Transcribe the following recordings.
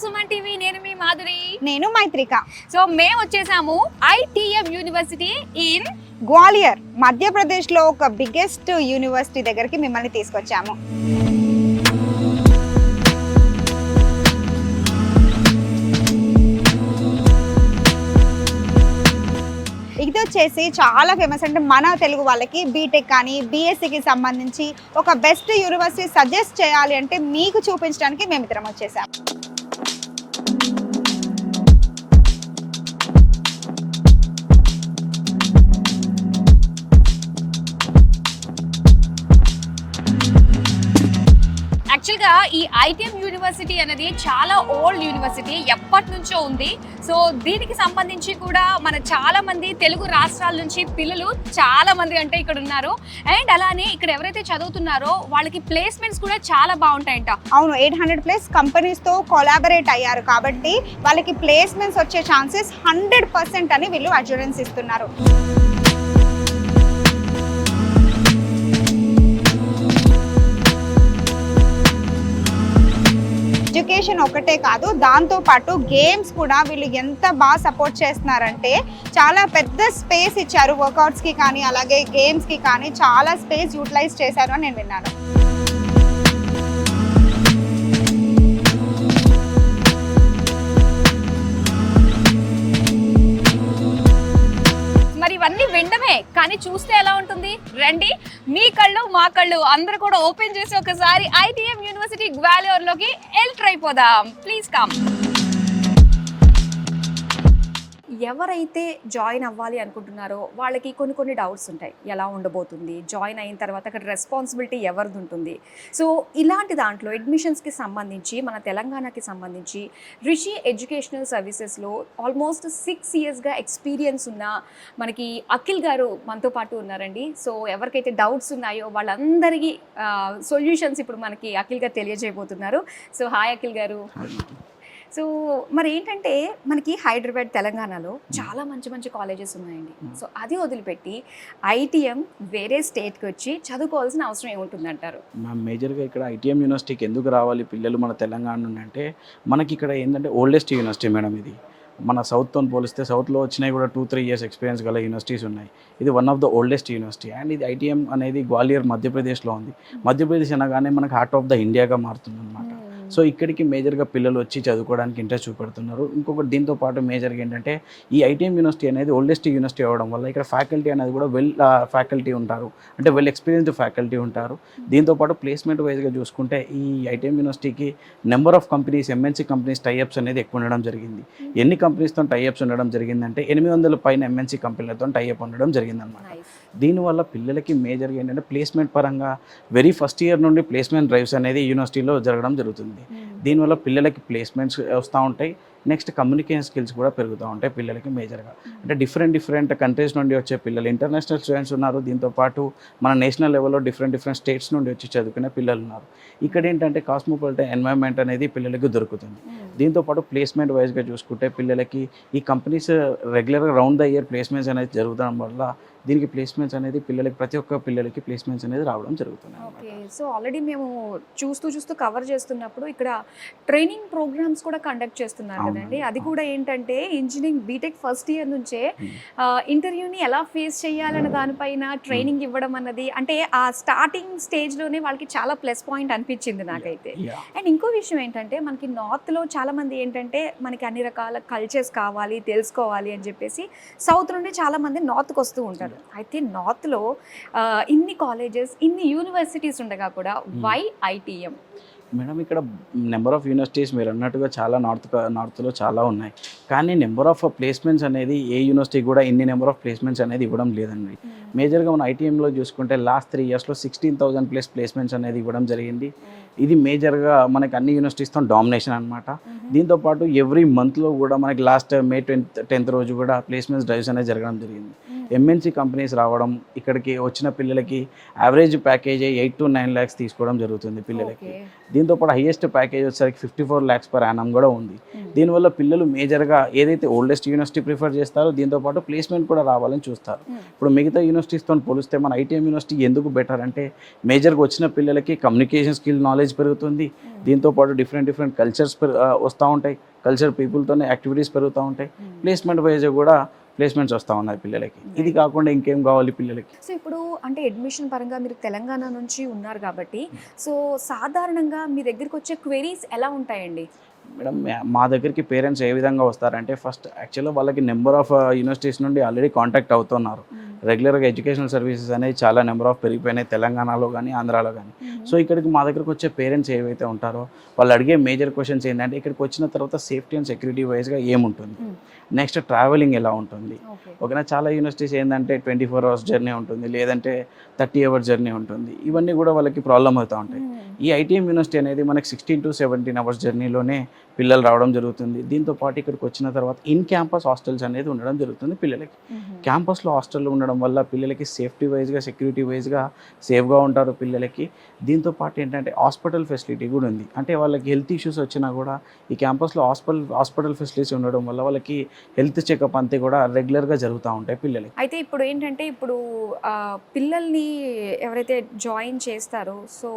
Suman TV, నేను మీ మాధురి. నేను మైత్రిక. So మేము వచ్చేసాము ITM university in Gwalior, Madhya Pradesh లో ఒక బిగ్గెస్ట్ యూనివర్సిటీ దగ్గరికి మిమ్మల్ని తీసుకొచ్చాము. ఇది వచ్చేసి చాలా ఫేమస్, అంటే మన తెలుగు వాళ్ళకి బీటెక్ కానీ బీఎస్సీకి సంబంధించి ఒక బెస్ట్ యూనివర్సిటీ సజెస్ట్ చేయాలి అంటే మీకు చూపించడానికి మేము ఇద్దరం వచ్చేసాం. యాక్చువల్గా ఈ ITM యూనివర్సిటీ అనేది చాలా ఓల్డ్ యూనివర్సిటీ, ఎప్పటి నుంచో ఉంది. సో దీనికి సంబంధించి కూడా మన చాలా మంది తెలుగు రాష్ట్రాల నుంచి పిల్లలు చాలా మంది అంటే ఇక్కడ ఉన్నారు. అండ్ అలానే ఇక్కడ ఎవరైతే చదువుతున్నారో వాళ్ళకి ప్లేస్మెంట్స్ కూడా చాలా బాగుంటాయంట. అవును, 800+ కంపెనీస్తో కొలాబరేట్ అయ్యారు కాబట్టి వాళ్ళకి ప్లేస్మెంట్స్ వచ్చే ఛాన్సెస్ 100% అని వీళ్ళు అష్యూరెన్స్ ఇస్తున్నారు. ఎడ్యుకేషన్ ఒకటే కాదు, దాంతో పాటు గేమ్స్ కూడా వీళ్ళు ఎంత బాగా సపోర్ట్ చేస్తున్నారంటే చాలా పెద్ద స్పేస్ ఇచ్చారు. వర్కౌట్స్కి కానీ అలాగే గేమ్స్కి కానీ చాలా స్పేస్ యూటిలైజ్ చేశారు అని నేను విన్నాను. మరి ఇవన్నీ వినడమే, కానీ చూస్తే ఎలా ఉంటుంది? రండి, మీ కళ్ళు మా కళ్ళు అందరూ కూడా ఓపెన్ చేసి ఒకసారి ITM యూనివర్సిటీ గ్వాలియర్లోకి ఎంటర్ అయిపోదాం. Please come. ఎవరైతే జాయిన్ అవ్వాలి అనుకుంటున్నారో వాళ్ళకి కొన్ని డౌట్స్ ఉంటాయి. ఎలా ఉండబోతుంది, జాయిన్ అయిన తర్వాత అక్కడ రెస్పాన్సిబిలిటీ ఎవరిది ఉంటుంది. సో ఇలాంటి దాంట్లో అడ్మిషన్స్కి సంబంధించి మన తెలంగాణకి సంబంధించి రిషి ఎడ్యుకేషనల్ సర్వీసెస్లో ఆల్మోస్ట్ 6 yearsగా ఎక్స్పీరియన్స్ ఉన్న మనకి అఖిల్ గారు మనతో పాటు ఉన్నారండి. సో ఎవరికైతే డౌట్స్ ఉన్నాయో వాళ్ళందరికీ సొల్యూషన్స్ ఇప్పుడు మనకి అఖిల్ గారు తెలియజేయబోతున్నారు. సో హాయ్ అఖిల్ గారు. సో మరి ఏంటంటే మనకి హైదరాబాద్ తెలంగాణలో చాలా మంచి కాలేజెస్ ఉన్నాయండి. సో అది వదిలిపెట్టి ITM వేరే స్టేట్కి వచ్చి చదువుకోవాల్సిన అవసరం ఏముంటుందంటారు? మేజర్గా ఇక్కడ ITM యూనివర్సిటీకి ఎందుకు రావాలి పిల్లలు మన తెలంగాణ నుండి అంటే, మనకి ఇక్కడ ఏంటంటే ఓల్డెస్ట్ యూనివర్సిటీ మేడం. ఇది మన సౌత్తో పోలిస్తే సౌత్లో వచ్చినాయి కూడా 2-3 years ఎక్స్పీరియన్స్ గల యూనివర్సిటీస్ ఉన్నాయి. ఇది one of the oldest university. And ఇది ITM అనేది గ్వాలియర్ మధ్యప్రదేశ్లో ఉంది. మధ్యప్రదేశ్ అనగానే మనకు హార్ట్ ఆఫ్ ద ఇండియాగా మారుతుంది అనమాట. సో ఇక్కడికి మేజర్గా పిల్లలు వచ్చి చదువుకోవడానికి ఇంట్రెస్ట్ చూపెడుతున్నారు. ఇంకొకటి దీంతో పాటు మేజర్గా ఏంటంటే ఈ ITM యూనివర్సిటీ అనేది ఓల్డెస్ట్ యూనివర్సిటీ అవ్వడం వల్ల ఇక్కడ ఫ్యాకల్టీ అనేది కూడా ఫ్యాకల్టీ ఉంటారు, అంటే ఎక్స్పీరియన్స్డ్ ఫ్యాకల్టీ ఉంటారు. దీంతోపాటు ప్లేస్మెంట్ వైజ్గా చూసుకుంటే ఈ ITM యూనివర్సిటీకి number of companies, MNC companies tie-ups అనేది ఎక్కువ ఉండడం జరిగింది. ఎన్ని కంపెనీస్తో టైఅప్స్ ఉండడం జరిగిందంటే 800 పైన MNC కంపెనీలతో టైఅప్ ఉండడం జరిగిందనమాట. దీనివల్ల పిల్లలకి మేజర్గా ఏంటంటే ప్లేస్మెంట్ పరంగా వెరీ ఫస్ట్ ఇయర్ నుండి ప్లేస్మెంట్ డ్రైవ్స్ అనేది యూనివర్సిటీలో జరగడం జరుగుతుంది. దీనివల్ల పిల్లలకి ప్లేస్మెంట్స్ వస్తూ ఉంటాయి. నెక్స్ట్ కమ్యూనికేషన్ స్కిల్స్ కూడా పెరుగుతూ ఉంటాయి పిల్లలకి మేజర్గా. అంటే డిఫరెంట్ కంట్రీస్ నుండి వచ్చే పిల్లలు, ఇంటర్నేషనల్ స్టూడెంట్స్ ఉన్నారు. దీంతోపాటు మన నేషనల్ లెవెల్లో డిఫరెంట్ స్టేట్స్ నుండి వచ్చి చదువుకునే పిల్లలు ఉన్నారు. ఇక్కడ ఏంటంటే కాస్మోపాలిటన్ ఎన్వైర్న్మెంట్ అనేది పిల్లలకి దొరుకుతుంది. దీంతోపాటు ప్లేస్మెంట్ వైజ్గా చూసుకుంటే పిల్లలకి ఈ కంపెనీస్ రెగ్యులర్గా రౌండ్ ద ఇయర్ ప్లేస్మెంట్స్ అనేది జరుగుతాం వల్ల దీనికి ప్లేస్మెంట్స్ అనేది పిల్లలకి, ప్రతి ఒక్క పిల్లలకి ప్లేస్మెంట్స్ అనేది రావడం జరుగుతుంది. ఓకే, సో ఆల్రెడీ మేము చూస్తూ కవర్ చేస్తున్నప్పుడు ఇక్కడ ట్రైనింగ్ ప్రోగ్రామ్స్ కూడా కండక్ట్ చేస్తున్నారు కదండి. అది కూడా ఏంటంటే ఇంజనీరింగ్ బీటెక్ ఫస్ట్ ఇయర్ నుంచే ఇంటర్వ్యూని ఎలా ఫేస్ చేయాలన్న దానిపైన ట్రైనింగ్ ఇవ్వడం అన్నది, అంటే ఆ స్టార్టింగ్ స్టేజ్లోనే వాళ్ళకి చాలా ప్లస్ పాయింట్ అనిపించింది నాకైతే. అండ్ ఇంకో విషయం ఏంటంటే మనకి నార్త్లో చాలామంది ఏంటంటే మనకి అన్ని రకాల కల్చర్స్ కావాలి, తెలుసుకోవాలి అని చెప్పేసి సౌత్ నుండి చాలామంది నార్త్కి వస్తూ ఉంటారు. అయితే నార్త్లో ఇన్ని కాలేజెస్, ఇన్ని యూనివర్సిటీస్ ఉండగా కూడా వై ITM? మేడం ఇక్కడ నెంబర్ ఆఫ్ యూనివర్సిటీస్ మీరు అన్నట్టుగా చాలా నార్త్లో చాలా ఉన్నాయి. కానీ నెంబర్ ఆఫ్ ప్లేస్మెంట్స్ అనేది ఏ యూనివర్సిటీ కూడా ఇన్ని నెంబర్ ఆఫ్ ప్లేస్మెంట్స్ అనేది ఇవ్వడం లేదండి. మేజర్గా మన ITMలో చూసుకుంటే లాస్ట్ 3 yearsలో 16,000+ ప్లేస్మెంట్స్ అనేది ఇవ్వడం జరిగింది. ఇది మేజర్గా మనకి అన్ని యూనివర్సిటీస్తో డామినేషన్ అనమాట. దీంతోపాటు ఎవ్రీ మంత్లో కూడా మనకి లాస్ట్ May 10th రోజు కూడా ప్లేస్మెంట్స్ డ్రైవ్స్ అనేది జరగడం జరిగింది. MNC కంపెనీస్ రావడం, ఇక్కడికి వచ్చిన పిల్లలకి యావరేజ్ ప్యాకేజ్ 8 to 9 lakhs తీసుకోవడం జరుగుతుంది పిల్లలకి. దీంతోపాటు హైయెస్ట్ ప్యాకేజ్ వచ్చేసరికి 54 lakhs per annum కూడా ఉంది. దీనివల్ల పిల్లలు మేజర్గా ఏదైతే ఓల్డెస్ట్ యూనివర్సిటీ ప్రిఫర్ చేస్తారో దీంతోపాటు ప్లేస్మెంట్ కూడా రావాలని చూస్తారు. ఇప్పుడు మిగతా యూనివర్సిటీస్తో పోలిస్తే మన ITM యూనివర్సిటీ ఎందుకు బెటర్ అంటే మేజర్గా వచ్చిన పిల్లలకి కమ్యూనికేషన్ స్కిల్ నాలెడ్జ్ పెరుగుతుంది. దీంతోపాటు డిఫరెంట్ కల్చర్స్ వస్తూ ఉంటాయి, కల్చర్ పీపుల్తోనే యాక్టివిటీస్ పెరుగుతూ ఉంటాయి, ప్లేస్మెంట్ వైజ్ కూడా ప్లేస్మెంట్స్ వస్తూ ఉన్నాయి పిల్లలకి. ఇది కాకుండా ఇంకేం కావాలి పిల్లలకి? సో ఇప్పుడు అంటే అడ్మిషన్ పరంగా మీరు తెలంగాణ నుంచి ఉన్నారు కాబట్టి సో సాధారణంగా మీ దగ్గరికి వచ్చే క్వెరీస్ ఎలా ఉంటాయండి? మేడం మా దగ్గరికి పేరెంట్స్ ఏ విధంగా వస్తారంటే ఫస్ట్ యాక్చువల్గా వాళ్ళకి నెంబర్ ఆఫ్ యూనివర్సిటీస్ నుండి ఆల్రెడీ కాంటాక్ట్ అవుతున్నారు. రెగ్యులర్గా ఎడ్యుకేషనల్ సర్వీసెస్ అనేది చాలా నెంబర్ ఆఫ్ పెరిగిపోయినాయి తెలంగాణలో కానీ ఆంధ్రాలో కానీ. సో ఇక్కడికి మా దగ్గరకు వచ్చే పేరెంట్స్ ఏవైతే ఉంటారో వాళ్ళు అడిగే మేజర్ క్వశ్చన్స్ ఏంటంటే ఇక్కడికి వచ్చిన తర్వాత సేఫ్టీ అండ్ సెక్యూరిటీ వైజ్గా ఏముంటుంది, నెక్స్ట్ ట్రావెలింగ్ ఎలా ఉంటుంది. ఓకేనా, చాలా యూనివర్సిటీస్ ఏంటంటే 24 hours జర్నీ ఉంటుంది, లేదంటే 30 hours జర్నీ ఉంటుంది. ఇవన్నీ కూడా వాళ్ళకి ప్రాబ్లం అవుతూ ఉంటాయి. ఈ ఐటీఎం యూనివర్సిటీ అనేది మనకి 16 to 17 hours జర్నీలోనే పిల్లలు రావడం జరుగుతుంది. దీంతో పాటు ఇక్కడికి వచ్చిన తర్వాత ఇన్ క్యాంపస్ హాస్టల్స్ అనేది ఉండడం జరుగుతుంది పిల్లలకి. క్యాంపస్లో హాస్టల్ ఉండడం వల్ల పిల్లలకి సేఫ్టీ వైజ్గా సెక్యూరిటీ వైజ్గా సేఫ్గా ఉంటారు పిల్లలకి. దీంతో పాటు ఏంటంటే హాస్పిటల్ ఫెసిలిటీ కూడా ఉంది. అంటే వాళ్ళకి హెల్త్ ఇష్యూస్ వచ్చినా కూడా ఈ క్యాంపస్లో హాస్పిటల్ ఫెసిలిటీస్ ఉండడం వల్ల వాళ్ళకి హెల్త్ చెకప్ అంతే కూడా రెగ్యులర్గా జరుగుతూ ఉంటాయి పిల్లలకి. అయితే ఇప్పుడు ఏంటంటే ఇప్పుడు పిల్లల్ని ఎవరైతే జాయిన్ చేస్తారో సో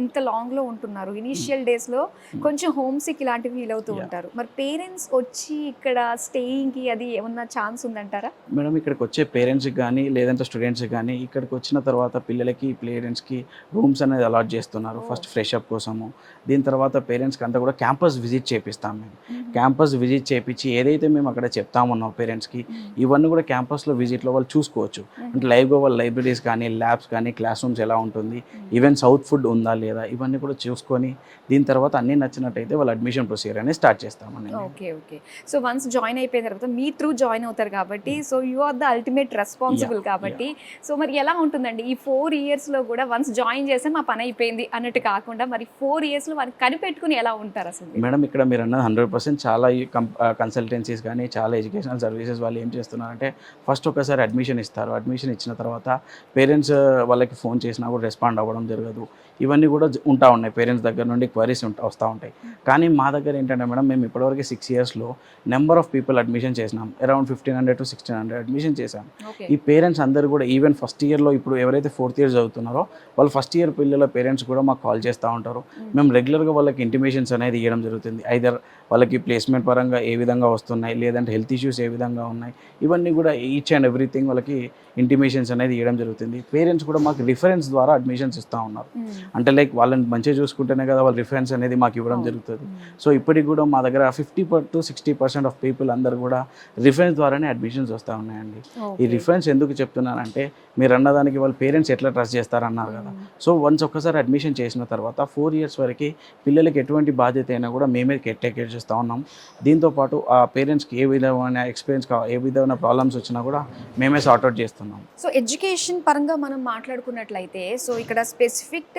ఇంత లాంగ్లో ఉంటున్నారు, ఇనీషియల్ డేస్లో కొంచెం హోమ్ సిక్ ఇలాంటివి ఫీల్ అవుతూ ఉంటారు. మరి పేరెంట్స్ వచ్చి ఇక్కడ స్టేయింగ్కి అది ఏమన్నా ఛాన్స్ ఉందంటారా? మేడం ఇక్కడికి వచ్చే పేరెంట్స్కి కానీ లేదంటే స్టూడెంట్స్కి కానీ ఇక్కడికి వచ్చిన తర్వాత పిల్లలకి పేరెంట్స్కి రూమ్స్ అనేది అలాట్ చేస్తున్నారు ఫస్ట్ ఫ్రెష్ అప్ కోసము. దీని తర్వాత పేరెంట్స్కి అంతా కూడా క్యాంపస్ విజిట్ చేపిస్తాం మేము. క్యాంపస్ విజిట్ చేపించి ఏదైతే మేము అక్కడ చెప్తామన్నాం పేరెంట్స్కి ఇవన్నీ కూడా క్యాంపస్లో విజిట్లో వాళ్ళు చూసుకోవచ్చు. అంటే లైవ్గా వాళ్ళ లైబ్రరీస్ కానీ ల్యాబ్స్ కానీ క్లాస్ రూమ్స్ ఎలా ఉంటుంది, ఈవెన్ సౌత్ ఫుడ్ ఉందా లేదా ఇవన్నీ కూడా చూసుకొని దీని తర్వాత అన్నీ నచ్చినట్టయితే వాళ్ళు అడ్మిషన్ ప్రొసీజర్ అనేది స్టార్ట్ చేస్తామని. ఓకే. సో వన్స్ జాయిన్ అయిపోయిన తర్వాత మీ త్రూ జాయిన్ అవుతారు కాబట్టి so you are the ultimate responsible కాబట్టి సో మరి ఎలా ఉంటుందండి ఈ 4 yearsలో కూడా వన్స్ జాయిన్ చేస్తే మా పని అయిపోయింది అన్నట్టు కాకుండా మరి 4 yearsలో వారికి కనిపెట్టుకుని ఎలా ఉంటారు అసలు? మేడం ఇక్కడ మీరు అన్నది 100% చాలా కన్సల్టెన్సీస్ కానీ చాలా ఎడ్యుకేషనల్ సర్వీసెస్ వాళ్ళు ఏం చేస్తున్నారంటే ఫస్ట్ ఒకసారి అడ్మిషన్ ఇస్తారు. అడ్మిషన్ ఇచ్చిన తర్వాత పేరెంట్స్ వాళ్ళకి ఫోన్ చేసినా కూడా రెస్పాండ్ అవ్వడం జరగదు. ఇవన్నీ కూడా ఉంటా ఉన్నాయి, పేరెంట్స్ దగ్గర నుండి క్వరీస్ వస్తూ ఉంటాయి. కానీ మా దగ్గర ఏంటంటే మేడం మేము ఇప్పటివరకు 6 yearsలో నెంబర్ ఆఫ్ పీపుల్ అడ్మిషన్ చేసినాం, అరౌండ్ 1500 to 1600 అడ్మిషన్ చేశాం. ఈ పేరెంట్స్ అందరూ కూడా ఈవెన్ ఫస్ట్ ఇయర్లో ఇప్పుడు ఎవరైతే 4th year చదువుతున్నారో వాళ్ళు ఫస్ట్ ఇయర్ పిల్లల పేరెంట్స్ కూడా మాకు కాల్ చేస్తూ ఉంటారు. మేము రెగ్యులర్గా వాళ్ళకి ఇంటిమేషన్స్ అనేది ఇవ్వడం జరుగుతుంది. ఐదర్ వాళ్ళకి ప్లేస్మెంట్ పరంగా ఏ విధంగా వస్తున్నాయి లేదంటే హెల్త్ ఇష్యూస్ ఏ విధంగా ఉన్నాయి ఇవన్నీ కూడా ఈచ్ అండ్ ఎవ్రీథింగ్ వాళ్ళకి ఇంటిమేషన్స్ అనేది ఇవ్వడం జరుగుతుంది. పేరెంట్స్ కూడా మాకు రిఫరెన్స్ ద్వారా అడ్మిషన్స్ ఇస్తూ ఉన్నారు. అంటే లైక్ వాళ్ళని మంచిగా చూసుకుంటేనే కదా వాళ్ళ రిఫరెన్స్ అనేది మాకు ఇవ్వడం జరుగుతుంది. సో ఇప్పటికి కూడా మా దగ్గర 50 to 60% ఆఫ్ పీపుల్ అందరు కూడా రిఫరెన్స్ ద్వారానే అడ్మిషన్స్ వస్తూ ఉన్నాయండి. ఈ రిఫరెన్స్ ఎందుకు చెప్తున్నానంటే మీరు అన్నదానికి వాళ్ళ పేరెంట్స్ ఎట్లా ట్రస్ట్ చేస్తారన్నారు కదా. సో వన్స్ ఒక్కసారి అడ్మిషన్ చేసిన తర్వాత 4 years వరకు పిల్లలకి ఎటువంటి బాధ్యత అయినా కూడా మేమే టేక్ కేర్ చేస్తూ ఉన్నాం. దీంతోపాటు ఆ పేరెంట్స్కి ఏ విధమైన ఎక్స్పీరియన్స్ ఏ విధమైన ప్రాబ్లమ్స్ వచ్చినా కూడా మేమే సార్ట్అవుట్ చేస్తున్నాం. సో ఎడ్యుకేషన్ పరంగా మనం మాట్లాడుకున్నట్లయితే సో ఇక్కడ స్పెసిఫిక్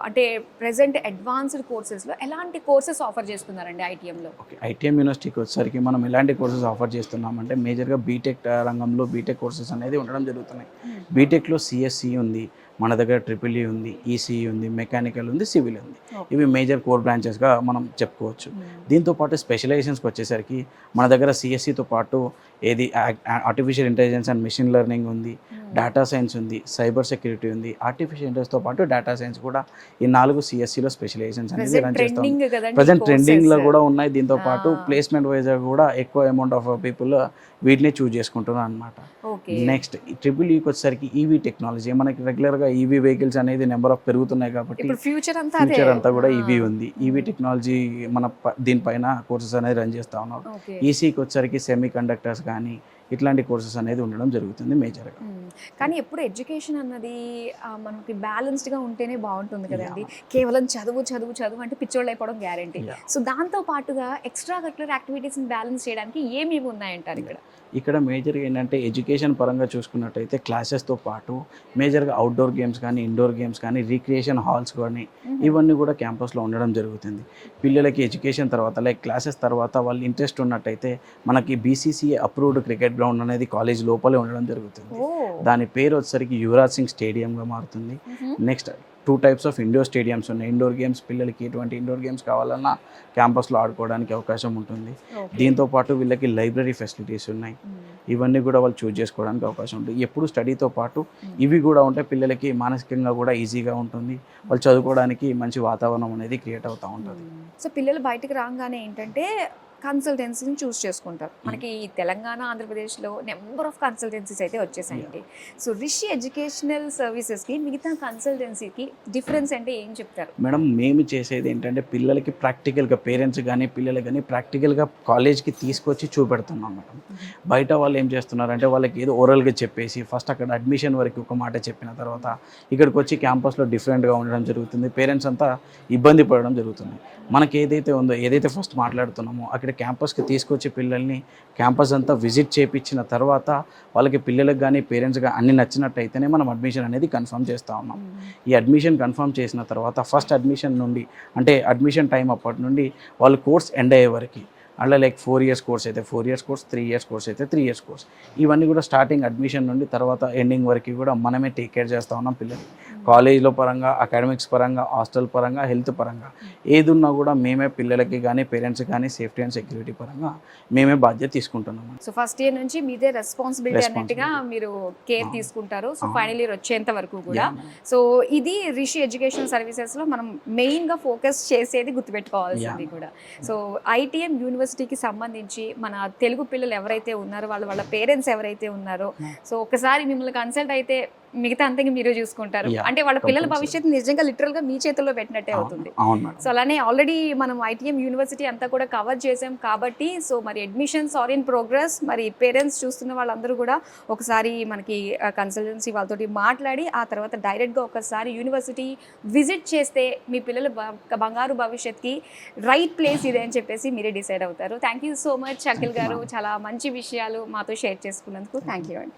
అంటే ప్రెసెంట్ అడ్వాన్స్డ్ కోర్సెస్లో ఎలాంటి కోర్సెస్ ఆఫర్ చేస్తున్నారండి ఐటీఎంలో? ఓకే, ఐటీఎం యూనివర్సిటీకి వచ్చేసరికి మనం ఎలాంటి కోర్సెస్ ఆఫర్ చేస్తున్నామంటే మేజర్గా బీటెక్ రంగంలో బీటెక్ కోర్సెస్ అనేది ఉండడం జరుగుతున్నాయి. బీటెక్లో సిఎస్సి ఉంది, మన దగ్గర EEE ఉంది, ఈసీఈ ఉంది, మెకానికల్ ఉంది, సివిల్ ఉంది. ఇవి మేజర్ కోర్ బ్రాంచెస్గా మనం చెప్పుకోవచ్చు. దీంతోపాటు స్పెషలైజేషన్స్కి వచ్చేసరికి మన దగ్గర సిఎస్సితో పాటు ఏది artificial intelligence and machine learning ఉంది, డేటా సైన్స్ ఉంది, సైబర్ సెక్యూరిటీ ఉంది. ఆర్టిఫిషియల్ ఇంటెలిజెన్స్తో పాటు డేటా సైన్స్ కూడా ఈ 4 సిఎస్సిలో స్పెషలైజేషన్స్ అనేది రన్ చేస్తాం. ప్రజెంట్ ట్రెండింగ్లో కూడా ఉన్నాయి. దీంతో పాటు ప్లేస్మెంట్ వైజ్గా కూడా ఎక్కువ అమౌంట్ ఆఫ్ పీపుల్ వీటిని చూజ్ చేసుకుంటున్నారు అనమాట. నెక్స్ట్ EEEకి వచ్చేసరికి ఈవీ టెక్నాలజీ, మనకి రెగ్యులర్గా ఈవీ వెహికల్స్ అనేది నెంబర్ ఆఫ్ పెరుగుతున్నాయి కాబట్టి ఫ్యూచర్ అంతా కూడా ఈవీ ఉంది. ఈవీ టెక్నాలజీ మన దీనిపైన కోర్సెస్ అనేది రన్ చేస్తూ ఉన్నారు. ఈసీకి వచ్చేసరికి సెమీ కండక్టర్స్ కానీ ఇట్లాంటి కోర్సెస్ అనేది ఉండడం జరుగుతుంది మేజర్గా. కానీ ఎప్పుడు ఎడ్యుకేషన్ అన్నది మనకి బ్యాలెన్స్డ్గా ఉంటేనే బాగుంటుంది కదండి. కేవలం చదువు అంటే పిచ్చోళ్ళు అయిపోవడం గ్యారంటీ. సో దాంతో పాటుగా ఎక్స్ట్రా కరిక్యులర్ యాక్టివిటీస్ని బ్యాలెన్స్ చేయడానికి ఏమేమి ఉన్నాయంటారు ఇక్కడ? మేజర్గా ఏంటంటే ఎడ్యుకేషన్ పరంగా చూసుకున్నట్టయితే క్లాసెస్తో పాటు మేజర్గా అవుట్డోర్ గేమ్స్ కానీ ఇండోర్ గేమ్స్ కానీ రీక్రియేషన్ హాల్స్ కానీ ఇవన్నీ కూడా క్యాంపస్లో ఉండడం జరుగుతుంది. పిల్లలకి ఎడ్యుకేషన్ తర్వాత లైక్ క్లాసెస్ తర్వాత వాళ్ళు ఇంట్రెస్ట్ ఉన్నట్టయితే మనకి BCCA అప్రూవ్డ్ క్రికెట్ గ్రౌండ్ అనేది కాలేజ్ లోపలే ఉండడం జరుగుతుంది. దాని పేరు వచ్చేసరికి యువరాజ్ సింగ్ స్టేడియంగా మారుతుంది. Next 2 types of indoor stadiums ఉన్నాయి. ఇండోర్ గేమ్స్ పిల్లలకి ఎటువంటి ఇండోర్ గేమ్స్ కావాలన్నా క్యాంపస్లో ఆడుకోవడానికి అవకాశం ఉంటుంది. దీంతోపాటు వీళ్ళకి లైబ్రరీ ఫెసిలిటీస్ ఉన్నాయి. ఇవన్నీ కూడా వాళ్ళు చూస్ చేసుకోవడానికి అవకాశం ఉంటుంది. ఎప్పుడు స్టడీతో పాటు ఇవి కూడా ఉంటే పిల్లలకి మానసికంగా కూడా ఈజీగా ఉంటుంది. వాళ్ళు చదువుకోవడానికి మంచి వాతావరణం అనేది క్రియేట్ అవుతూ ఉంటుంది. సో పిల్లలు బయటికి రాగానే ఏంటంటే కన్సల్టెన్సీని చూస్ చేసుకుంటారు. మనకి ఈ తెలంగాణ, ఆంధ్రప్రదేశ్లో నెంబర్ ఆఫ్ కన్సల్టెన్సీస్ అయితే వచ్చేసాయండి. సో రిషి ఎడ్యుకేషనల్ సర్వీసెస్కి మిగతా కన్సల్టెన్సీకి డిఫరెన్స్ అంటే ఏం చెప్తారు? మేడం, మేము చేసేది ఏంటంటే పిల్లలకి ప్రాక్టికల్గా, పేరెంట్స్ కానీ పిల్లలు కానీ ప్రాక్టికల్గా కాలేజ్కి తీసుకొచ్చి చూపెడుతున్నాం మేడం. బయట వాళ్ళు ఏం చేస్తున్నారంటే వాళ్ళకి ఏదో ఓరల్గా చెప్పేసి ఫస్ట్ అక్కడ అడ్మిషన్ వరకు ఒక మాట చెప్పిన తర్వాత ఇక్కడికి వచ్చి క్యాంపస్లో డిఫరెంట్గా ఉండడం జరుగుతుంది. పేరెంట్స్ అంతా ఇబ్బంది పడడం జరుగుతుంది. మనకి ఏదైతే ఉందో, ఏదైతే ఫస్ట్ మాట్లాడుతున్నామో అక్కడ క్యాంపస్కి తీసుకొచ్చి పిల్లల్ని క్యాంపస్ అంతా విజిట్ చేయించిన తర్వాత వాళ్ళకి పిల్లలకు కానీ పేరెంట్స్ కానీ అన్ని నచ్చినట్టయితేనే మనం అడ్మిషన్ అనేది కన్ఫర్మ్ చేస్తూ ఉన్నాం. ఈ అడ్మిషన్ కన్ఫర్మ్ చేసిన తర్వాత ఫస్ట్ అడ్మిషన్ నుండి అంటే అడ్మిషన్ టైం అప్పటి నుండి వాళ్ళు కోర్స్ ఎండ్ అయ్యే వరకు, అలా లైక్ 4 years కోర్స్ అయితే 4 years కోర్స్, 3 years కోర్స్ అయితే 3 years కోర్స్, ఇవన్నీ కూడా స్టార్టింగ్ అడ్మిషన్ నుండి తర్వాత ఎండింగ్ వరకు కూడా మనమే టేక్ కేర్ చేస్తూ ఉన్నాం పిల్లలు. కాలేజ్లో పరంగా, అకాడమిక్స్ పరంగా, హాస్టల్ పరంగా, హెల్త్ పరంగా ఏది ఉన్నా కూడా మేమే పిల్లలకి కానీ పేరెంట్స్ కానీ సేఫ్టీ అండ్ సెక్యూరిటీ పరంగా మేమే బాధ్యత తీసుకుంటున్నాం. సో ఫస్ట్ ఇయర్ నుంచి మీదే రెస్పాన్సిబిలిటీ అన్నట్టుగా మీరు కేర్ తీసుకుంటారు. సో ఫైనల్ ఇయర్ వచ్చేంత వరకు కూడా. సో ఇది రిషి ఎడ్యుకేషన్ సర్వీసెస్లో మనం మెయిన్గా ఫోకస్ చేసేది గుర్తుపెట్టుకోవాల్సింది కూడా. సో ఐటీఎం యూనివర్సిటీకి సంబంధించి మన తెలుగు పిల్లలు ఎవరైతే ఉన్నారో వాళ్ళ పేరెంట్స్ ఎవరైతే ఉన్నారో సో ఒకసారి మిమ్మల్ని కన్సల్ట్ అయితే మిగతా అంతా మీరే చూసుకుంటారు. అంటే వాళ్ళ పిల్లల భవిష్యత్తు నిజంగా లిటరల్ గా మీ చేతుల్లో పెట్టినట్టే అవుతుంది. సో అలానే ఆల్రెడీ మనం ఐటీఎం యూనివర్సిటీ అంతా కూడా కవర్ చేసాం కాబట్టి సో మరి అడ్మిషన్స్ ఆర్ ఇన్ ప్రోగ్రెస్. మరి పేరెంట్స్ చూస్తున్న వాళ్ళందరూ కూడా ఒకసారి మనకి కన్సల్టెన్సీ వాళ్ళతోటి మాట్లాడి ఆ తర్వాత డైరెక్ట్గా ఒకసారి యూనివర్సిటీ విజిట్ చేస్తే మీ పిల్లల బంగారు భవిష్యత్తుకి రైట్ ప్లేస్ ఇదే అని చెప్పేసి మీరే డిసైడ్ అవుతారు. Thank you so much Akhil గారు, చాలా మంచి విషయాలు మాతో షేర్ చేసుకున్నందుకు. థ్యాంక్ యూ అండి.